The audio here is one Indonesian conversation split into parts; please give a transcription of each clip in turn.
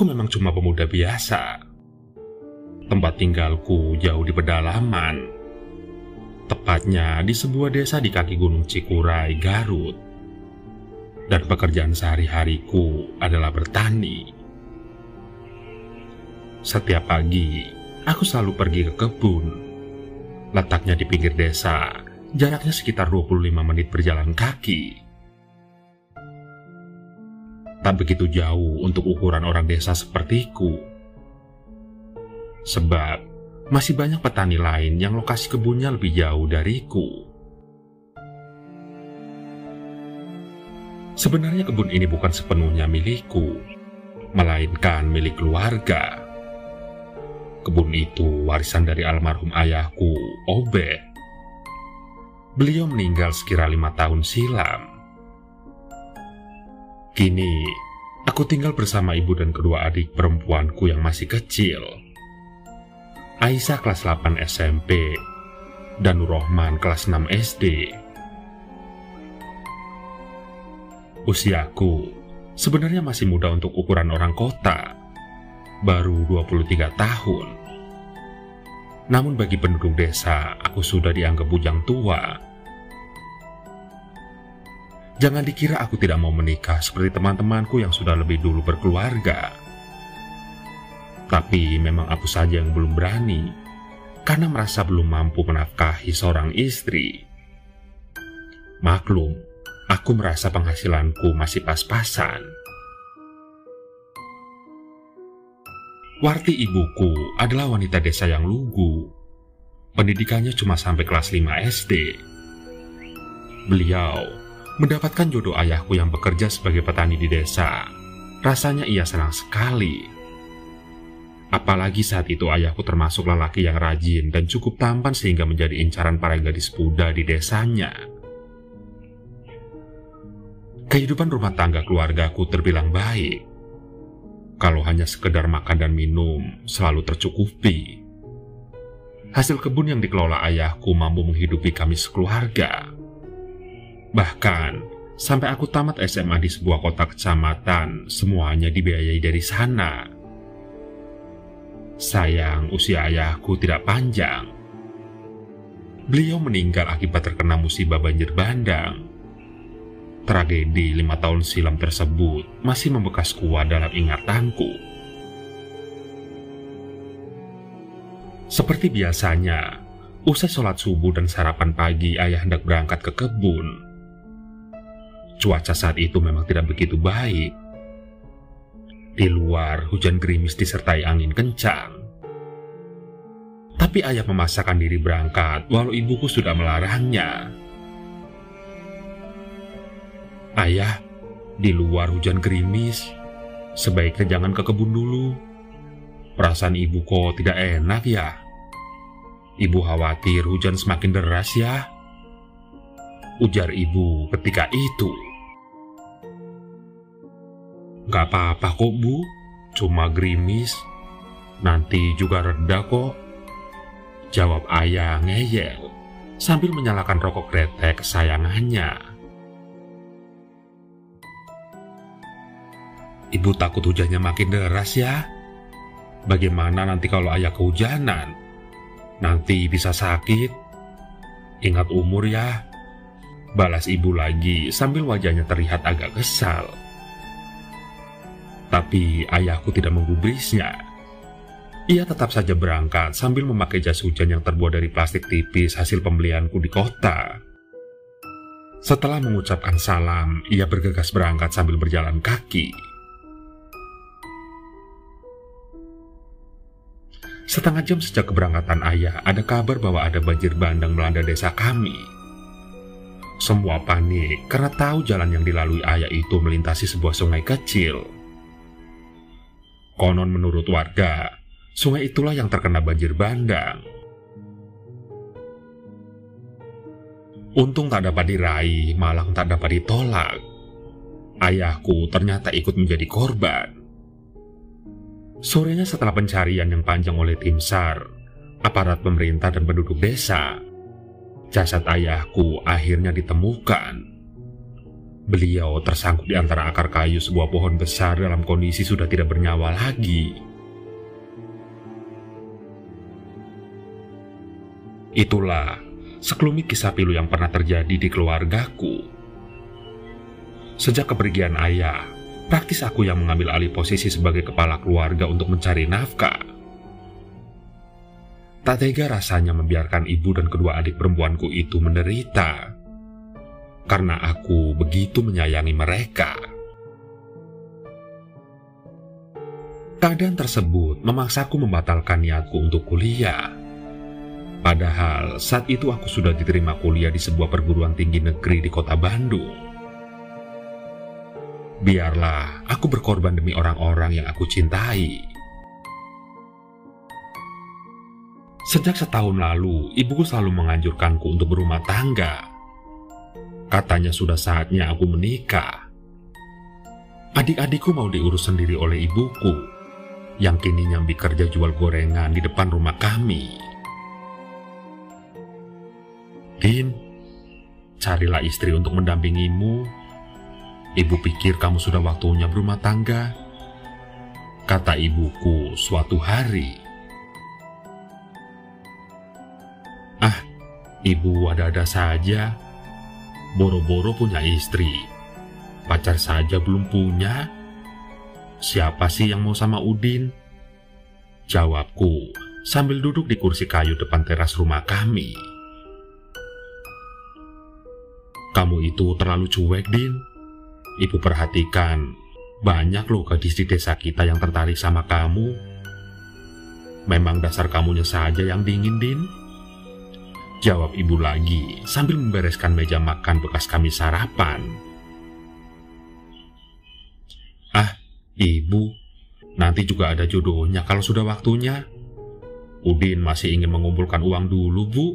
aku memang cuma pemuda biasa. Tempat tinggalku jauh di pedalaman, tepatnya di sebuah desa di kaki Gunung Cikuray, Garut. Dan pekerjaan sehari-hariku adalah bertani. Setiap pagi, aku selalu pergi ke kebun. Letaknya di pinggir desa, jaraknya sekitar 25 menit berjalan kaki. Tak begitu jauh untuk ukuran orang desa sepertiku. Sebab masih banyak petani lain yang lokasi kebunnya lebih jauh dariku. Sebenarnya kebun ini bukan sepenuhnya milikku, melainkan milik keluarga. Kebun itu warisan dari almarhum ayahku, Obed. Beliau meninggal sekira 5 tahun silam. Kini, aku tinggal bersama ibu dan kedua adik perempuanku yang masih kecil. Aisyah kelas 8 SMP dan Nur Rohman kelas 6 SD. Usiaku sebenarnya masih muda untuk ukuran orang kota, baru 23 tahun. Namun bagi penduduk desa, aku sudah dianggap bujang tua. Jangan dikira aku tidak mau menikah seperti teman-temanku yang sudah lebih dulu berkeluarga. Tapi memang aku saja yang belum berani, karena merasa belum mampu menafkahi seorang istri. Maklum, aku merasa penghasilanku masih pas-pasan. Warti ibuku adalah wanita desa yang lugu. Pendidikannya cuma sampai kelas 5 SD. Beliau mendapatkan jodoh ayahku yang bekerja sebagai petani di desa. Rasanya ia senang sekali. Apalagi saat itu ayahku termasuk lelaki yang rajin dan cukup tampan sehingga menjadi incaran para gadis muda di desanya. Kehidupan rumah tangga keluargaku terbilang baik. Kalau hanya sekedar makan dan minum, selalu tercukupi. Hasil kebun yang dikelola ayahku mampu menghidupi kami sekeluarga. Bahkan, sampai aku tamat SMA di sebuah kota kecamatan, semuanya dibiayai dari sana. Sayang, usia ayahku tidak panjang. Beliau meninggal akibat terkena musibah banjir bandang. Tragedi 5 tahun silam tersebut masih membekas kuat dalam ingatanku. Seperti biasanya, usai sholat subuh dan sarapan pagi, ayah hendak berangkat ke kebun. Cuaca saat itu memang tidak begitu baik. Di luar hujan gerimis disertai angin kencang. Tapi ayah memaksakan diri berangkat walau ibuku sudah melarangnya. Ayah, di luar hujan gerimis, sebaiknya jangan ke kebun dulu. Perasaan ibu kok tidak enak ya? Ibu khawatir hujan semakin deras ya? Ujar ibu ketika itu. Gak apa-apa kok bu, cuma gerimis. Nanti juga reda kok. Jawab ayah ngeyel sambil menyalakan rokok kretek kesayangannya. Ibu takut hujannya makin deras ya? Bagaimana nanti kalau ayah kehujanan? Nanti bisa sakit. Ingat umur ya. Balas ibu lagi sambil wajahnya terlihat agak kesal. Tapi ayahku tidak menggubrisnya. Ia tetap saja berangkat sambil memakai jas hujan yang terbuat dari plastik tipis hasil pembelianku di kota. Setelah mengucapkan salam, ia bergegas berangkat sambil berjalan kaki. Setengah jam sejak keberangkatan ayah, ada kabar bahwa ada banjir bandang melanda desa kami. Semua panik karena tahu jalan yang dilalui ayah itu melintasi sebuah sungai kecil. Konon menurut warga, sungai itulah yang terkena banjir bandang. Untung tak dapat diraih, malah tak dapat ditolak. Ayahku ternyata ikut menjadi korban. Sorenya setelah pencarian yang panjang oleh tim SAR, aparat pemerintah dan penduduk desa, jasad ayahku akhirnya ditemukan. Beliau tersangkut di antara akar kayu sebuah pohon besar dalam kondisi sudah tidak bernyawa lagi. Itulah sekelumit kisah pilu yang pernah terjadi di keluargaku. Sejak kepergian ayah, praktis aku yang mengambil alih posisi sebagai kepala keluarga untuk mencari nafkah. Tak tega rasanya membiarkan ibu dan kedua adik perempuanku itu menderita, karena aku begitu menyayangi mereka. Keadaan tersebut memaksaku membatalkan niatku untuk kuliah. Padahal saat itu aku sudah diterima kuliah di sebuah perguruan tinggi negeri di kota Bandung. Biarlah aku berkorban demi orang-orang yang aku cintai. Sejak setahun lalu, ibuku selalu menganjurkanku untuk berumah tangga. Katanya sudah saatnya aku menikah. Adik-adikku mau diurus sendiri oleh ibuku, yang kini nyambi kerja jual gorengan di depan rumah kami. Din, carilah istri untuk mendampingimu. Ibu pikir kamu sudah waktunya berumah tangga, kata ibuku suatu hari. Ah, ibu ada-ada saja. Boro-boro punya istri, pacar saja belum punya. Siapa sih yang mau sama Udin? Jawabku sambil duduk di kursi kayu depan teras rumah kami. Kamu itu terlalu cuek, Din. Ibu perhatikan, banyak loh gadis di desa kita yang tertarik sama kamu. Memang dasar kamunya saja yang dingin, Din. Jawab ibu lagi sambil membereskan meja makan bekas kami sarapan. Ah, ibu, nanti juga ada jodohnya kalau sudah waktunya. Udin masih ingin mengumpulkan uang dulu, Bu.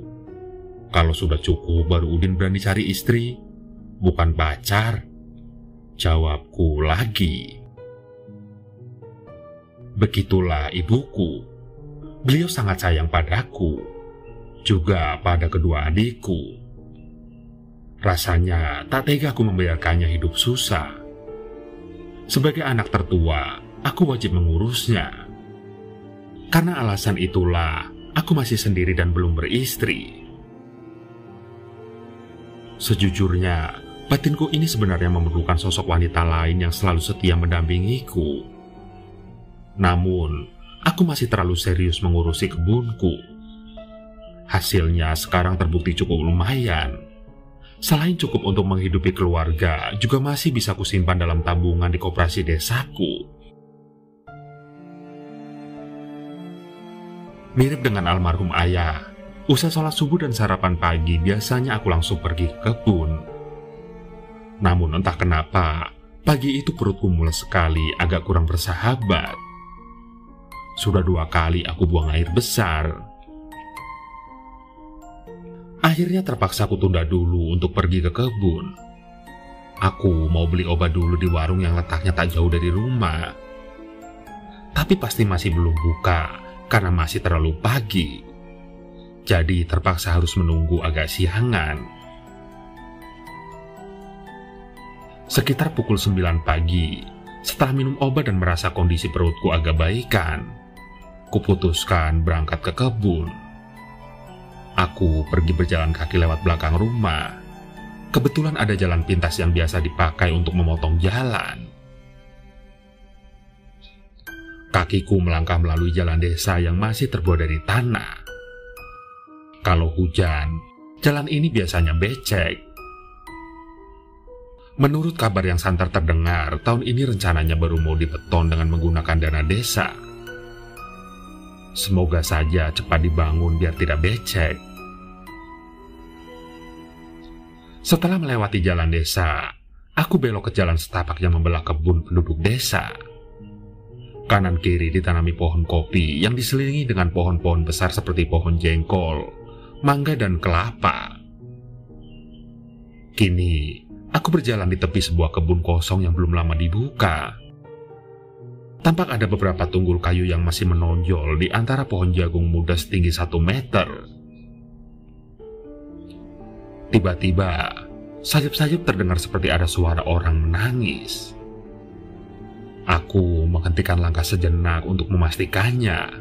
Kalau sudah cukup baru Udin berani cari istri, bukan pacar. Jawabku lagi. Begitulah ibuku. Beliau sangat sayang padaku, juga pada kedua adikku. Rasanya tak tega aku membiarkannya hidup susah. Sebagai anak tertua, aku wajib mengurusnya. Karena alasan itulah, aku masih sendiri dan belum beristri. Sejujurnya, batinku ini sebenarnya memerlukan sosok wanita lain yang selalu setia mendampingiku. Namun, aku masih terlalu serius mengurusi kebunku. Hasilnya sekarang terbukti cukup lumayan. Selain cukup untuk menghidupi keluarga, juga masih bisa kusimpan dalam tabungan di koperasi desaku. Mirip dengan almarhum ayah, usai sholat subuh dan sarapan pagi biasanya aku langsung pergi ke kebun. Namun entah kenapa, pagi itu perutku mules sekali, agak kurang bersahabat. Sudah 2 kali aku buang air besar. Akhirnya terpaksa aku tunda dulu untuk pergi ke kebun. Aku mau beli obat dulu di warung yang letaknya tak jauh dari rumah. Tapi pasti masih belum buka karena masih terlalu pagi. Jadi terpaksa harus menunggu agak siangan. Sekitar pukul 9 pagi, setelah minum obat dan merasa kondisi perutku agak baikan, kuputuskan berangkat ke kebun. Aku pergi berjalan kaki lewat belakang rumah. Kebetulan ada jalan pintas yang biasa dipakai untuk memotong jalan. Kakiku melangkah melalui jalan desa yang masih terbuat dari tanah. Kalau hujan, jalan ini biasanya becek. Menurut kabar yang santer terdengar, tahun ini rencananya baru mau dibeton dengan menggunakan dana desa. Semoga saja cepat dibangun biar tidak becek. Setelah melewati jalan desa, aku belok ke jalan setapak yang membelah kebun penduduk desa. Kanan kiri ditanami pohon kopi yang diselilingi dengan pohon-pohon besar seperti pohon jengkol, mangga dan kelapa. Kini, aku berjalan di tepi sebuah kebun kosong yang belum lama dibuka. Tampak ada beberapa tunggul kayu yang masih menonjol di antara pohon jagung muda setinggi 1 meter. Tiba-tiba, sayup-sayup terdengar seperti ada suara orang menangis. Aku menghentikan langkah sejenak untuk memastikannya.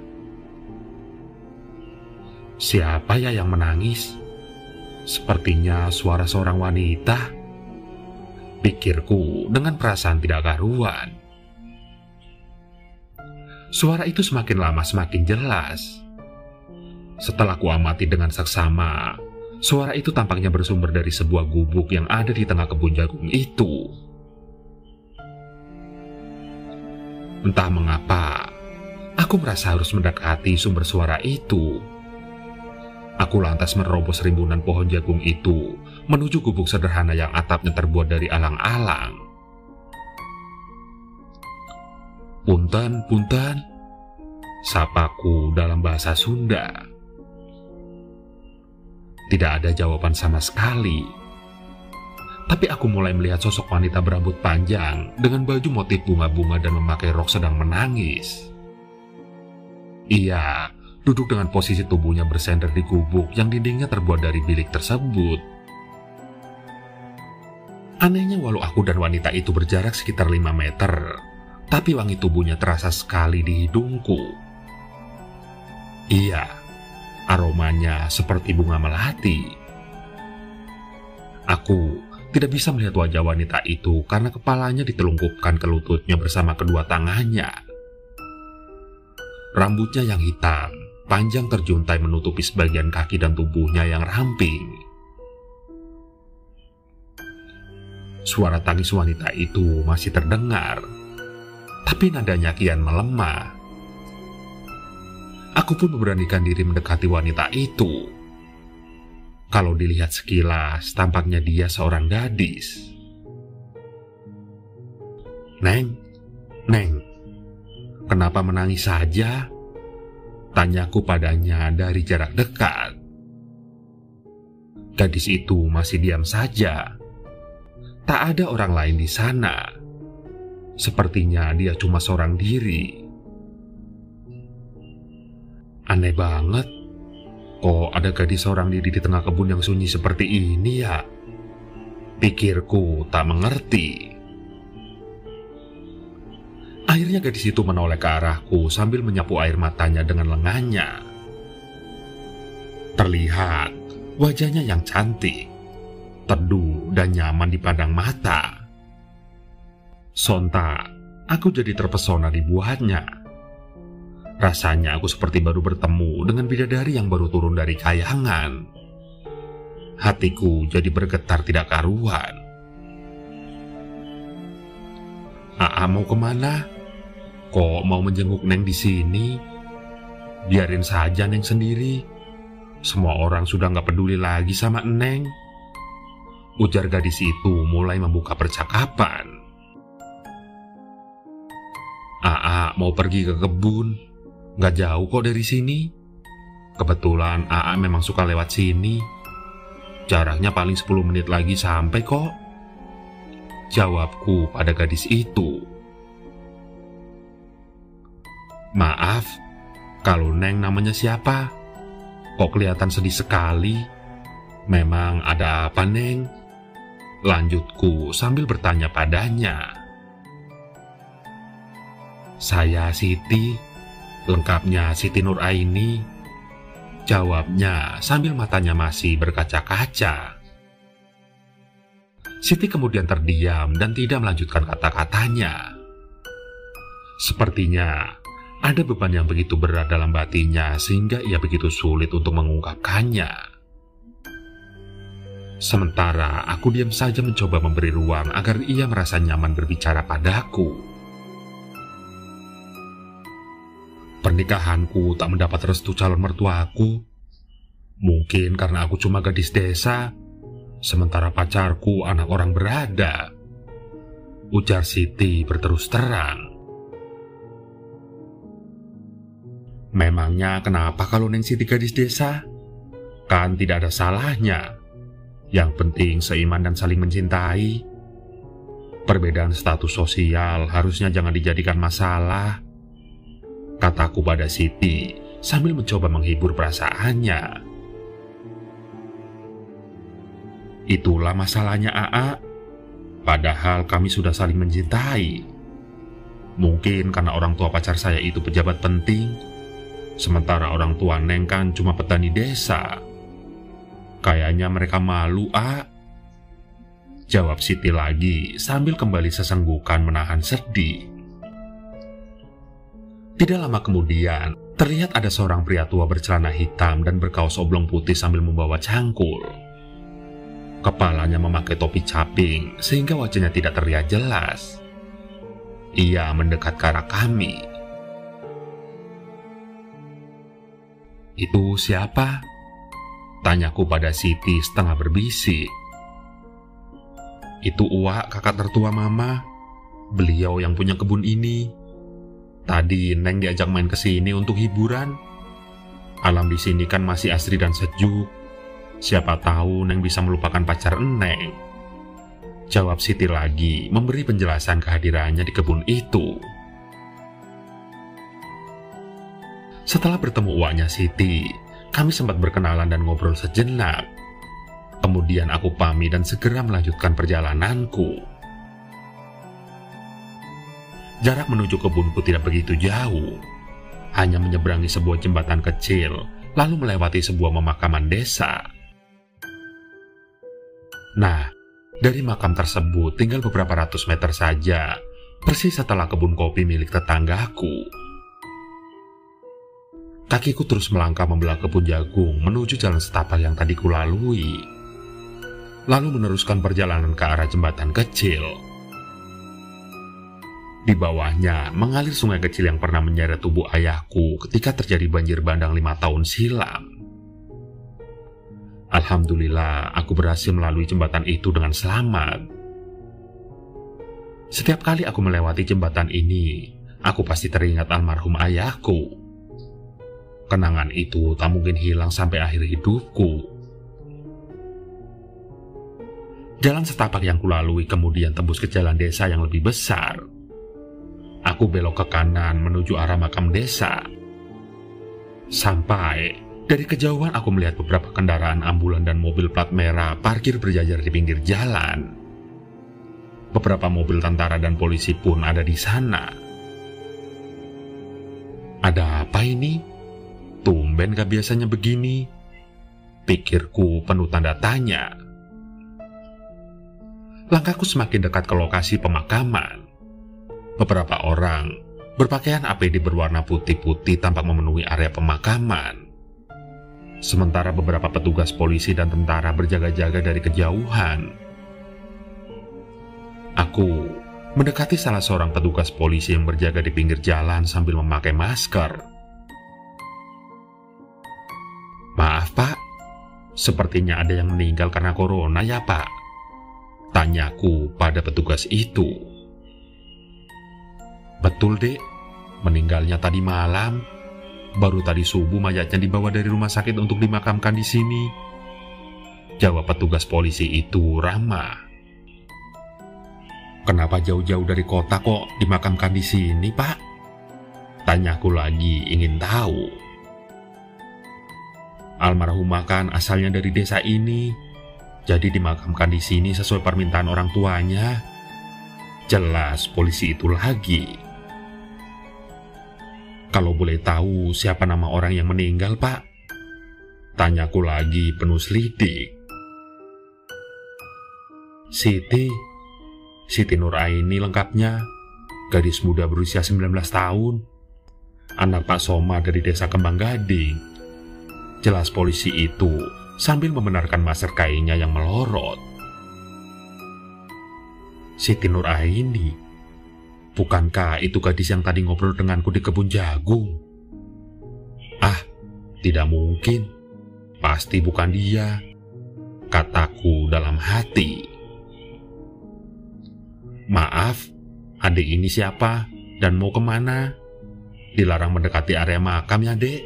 Siapa ya yang menangis? Sepertinya suara seorang wanita, pikirku dengan perasaan tidak karuan. Suara itu semakin lama semakin jelas. Setelah kuamati dengan seksama, suara itu tampaknya bersumber dari sebuah gubuk yang ada di tengah kebun jagung itu. Entah mengapa, aku merasa harus mendekati sumber suara itu. Aku lantas menerobos rimbunan pohon jagung itu menuju gubuk sederhana yang atapnya terbuat dari alang-alang. "Punten, punten," sapaku dalam bahasa Sunda. Tidak ada jawaban sama sekali. Tapi aku mulai melihat sosok wanita berambut panjang dengan baju motif bunga-bunga dan memakai rok sedang menangis. Ia duduk dengan posisi tubuhnya bersender di gubuk yang dindingnya terbuat dari bilik tersebut. Anehnya, walau aku dan wanita itu berjarak sekitar 5 meter, tapi wangi tubuhnya terasa sekali di hidungku. Iya, aromanya seperti bunga melati. Aku tidak bisa melihat wajah wanita itu karena kepalanya ditelungkupkan ke lututnya bersama kedua tangannya. Rambutnya yang hitam, panjang terjuntai menutupi sebagian kaki dan tubuhnya yang ramping. Suara tangis wanita itu masih terdengar, tapi nadanya kian melemah. Aku pun memberanikan diri mendekati wanita itu. Kalau dilihat sekilas, tampaknya dia seorang gadis. "Neng, Neng, kenapa menangis saja?" tanyaku padanya dari jarak dekat. Gadis itu masih diam saja. Tak ada orang lain di sana. Sepertinya dia cuma seorang diri. Aneh banget, kok ada gadis seorang diri di tengah kebun yang sunyi seperti ini ya? Pikirku tak mengerti. Akhirnya gadis itu menoleh ke arahku sambil menyapu air matanya dengan lengannya. Terlihat wajahnya yang cantik, teduh dan nyaman dipandang mata. Sontak, aku jadi terpesona dibuatnya. Rasanya aku seperti baru bertemu dengan bidadari yang baru turun dari kayangan. Hatiku jadi bergetar tidak karuan. "Aa mau kemana? Kok mau menjenguk Neng di sini? Biarin saja Neng sendiri. Semua orang sudah gak peduli lagi sama Neng," ujar gadis itu mulai membuka percakapan. "Aa mau pergi ke kebun. Gak jauh kok dari sini. Kebetulan Aa memang suka lewat sini. Jaraknya paling 10 menit lagi sampai kok," jawabku pada gadis itu. "Maaf, kalau Neng namanya siapa? Kok kelihatan sedih sekali? Memang ada apa, Neng?" lanjutku sambil bertanya padanya. "Saya Siti, lengkapnya Siti Nuraini," jawabnya sambil matanya masih berkaca-kaca. Siti kemudian terdiam dan tidak melanjutkan kata-katanya. Sepertinya ada beban yang begitu berat dalam batinnya sehingga ia begitu sulit untuk mengungkapkannya. Sementara aku diam saja mencoba memberi ruang agar ia merasa nyaman berbicara padaku. Pernikahanku tak mendapat restu calon mertuaku. Mungkin karena aku cuma gadis desa, sementara pacarku anak orang berada, ujar Siti berterus terang. "Memangnya kenapa kalau Neng Siti gadis desa? Kan tidak ada salahnya. Yang penting seiman dan saling mencintai. Perbedaan status sosial harusnya jangan dijadikan masalah," kataku pada Siti sambil mencoba menghibur perasaannya. Itulah masalahnya, Aa. Padahal kami sudah saling mencintai. Mungkin karena orang tua pacar saya itu pejabat penting, sementara orang tua Neng kan cuma petani desa. Kayaknya mereka malu, A. Jawab Siti lagi sambil kembali sesenggukan menahan sedih. Tidak lama kemudian, terlihat ada seorang pria tua bercelana hitam dan berkaos oblong putih sambil membawa cangkul. Kepalanya memakai topi caping sehingga wajahnya tidak terlihat jelas. Ia mendekat ke arah kami. "Itu siapa?" tanyaku pada Siti setengah berbisik. "Itu Uwak, kakak tertua Mama. Beliau yang punya kebun ini. Tadi Neng diajak main ke sini untuk hiburan. Alam di sini kan masih asri dan sejuk. Siapa tahu Neng bisa melupakan pacar Neng." Jawab Siti lagi, memberi penjelasan kehadirannya di kebun itu. Setelah bertemu Uwaknya Siti, kami sempat berkenalan dan ngobrol sejenak. Kemudian aku pamit dan segera melanjutkan perjalananku. Jarak menuju kebunku tidak begitu jauh. Hanya menyeberangi sebuah jembatan kecil, lalu melewati sebuah pemakaman desa. Nah, dari makam tersebut tinggal beberapa ratus meter saja, persis setelah kebun kopi milik tetanggaku. Kakiku terus melangkah membelah kebun jagung menuju jalan setapak yang tadi kulalui, lalu meneruskan perjalanan ke arah jembatan kecil. Di bawahnya mengalir sungai kecil yang pernah menyeret tubuh ayahku ketika terjadi banjir bandang 5 tahun silam. Alhamdulillah, aku berhasil melalui jembatan itu dengan selamat. Setiap kali aku melewati jembatan ini, aku pasti teringat almarhum ayahku. Kenangan itu tak mungkin hilang sampai akhir hidupku. Jalan setapak yang kulalui kemudian tembus ke jalan desa yang lebih besar. Aku belok ke kanan menuju arah makam desa. Sampai dari kejauhan aku melihat beberapa kendaraan ambulan dan mobil plat merah parkir berjajar di pinggir jalan. Beberapa mobil tentara dan polisi pun ada di sana. Ada apa ini? Tumben gak biasanya begini, pikirku penuh tanda tanya. Langkahku semakin dekat ke lokasi pemakaman. Beberapa orang berpakaian APD berwarna putih-putih tampak memenuhi area pemakaman. Sementara beberapa petugas polisi dan tentara berjaga-jaga dari kejauhan. Aku mendekati salah seorang petugas polisi yang berjaga di pinggir jalan sambil memakai masker. "Maaf, Pak. Sepertinya ada yang meninggal karena corona ya, Pak?" tanyaku pada petugas itu. "Betul, Dek. Meninggalnya tadi malam. Baru tadi subuh mayatnya dibawa dari rumah sakit untuk dimakamkan di sini," jawab petugas polisi itu ramah. "Kenapa jauh-jauh dari kota kok dimakamkan di sini, Pak?" tanyaku lagi ingin tahu. "Almarhumah kan asalnya dari desa ini, jadi dimakamkan di sini sesuai permintaan orang tuanya," jelas polisi itu lagi. "Kalau boleh tahu siapa nama orang yang meninggal, Pak?" tanyaku lagi penuh selidik. Siti Nuraini lengkapnya, gadis muda berusia 19 tahun, anak Pak Soma dari desa Kembang Gading, jelas polisi itu sambil membenarkan masker kainnya yang melorot. "Siti Nuraini? Bukankah itu gadis yang tadi ngobrol denganku di kebun jagung?" "Ah, tidak mungkin. Pasti bukan dia," kataku dalam hati. "Maaf, adik ini siapa dan mau kemana? Dilarang mendekati area makam ya, Dek?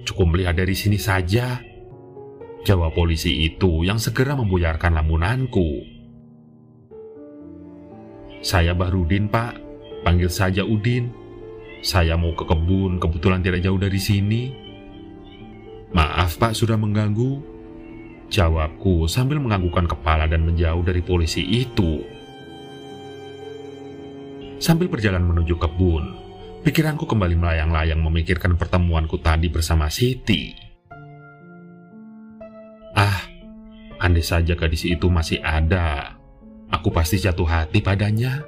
Cukup melihat dari sini saja," jawab polisi itu yang segera membuyarkan lamunanku. "Saya Bahrudin, Pak. Panggil saja Udin. Saya mau ke kebun, kebetulan tidak jauh dari sini." "Maaf, Pak, sudah mengganggu." Jawabku sambil menganggukkan kepala dan menjauh dari polisi itu. Sambil berjalan menuju kebun, pikiranku kembali melayang-layang memikirkan pertemuanku tadi bersama Siti. Andai saja gadis itu masih ada, aku pasti jatuh hati padanya.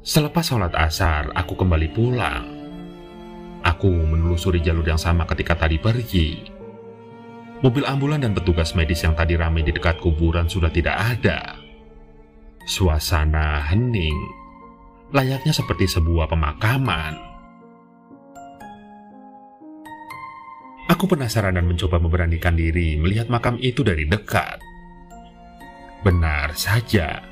Selepas sholat asar, aku kembali pulang. Aku menelusuri jalur yang sama ketika tadi pergi. Mobil ambulan dan petugas medis yang tadi ramai di dekat kuburan sudah tidak ada. Suasana hening, layaknya seperti sebuah pemakaman. Aku penasaran dan mencoba memberanikan diri melihat makam itu dari dekat. Benar saja,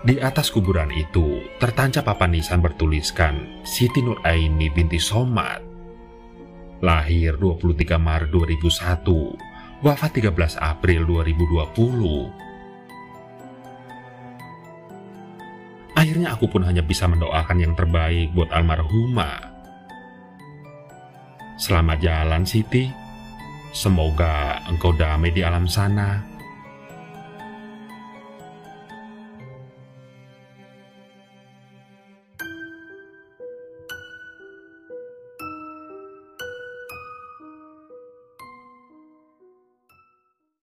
di atas kuburan itu tertancap papan nisan bertuliskan Siti Nuraini binti Somad. Lahir 23 Maret 2001, wafat 13 April 2020. Akhirnya aku pun hanya bisa mendoakan yang terbaik buat almarhumah. Selamat jalan, Siti. Semoga engkau damai di alam sana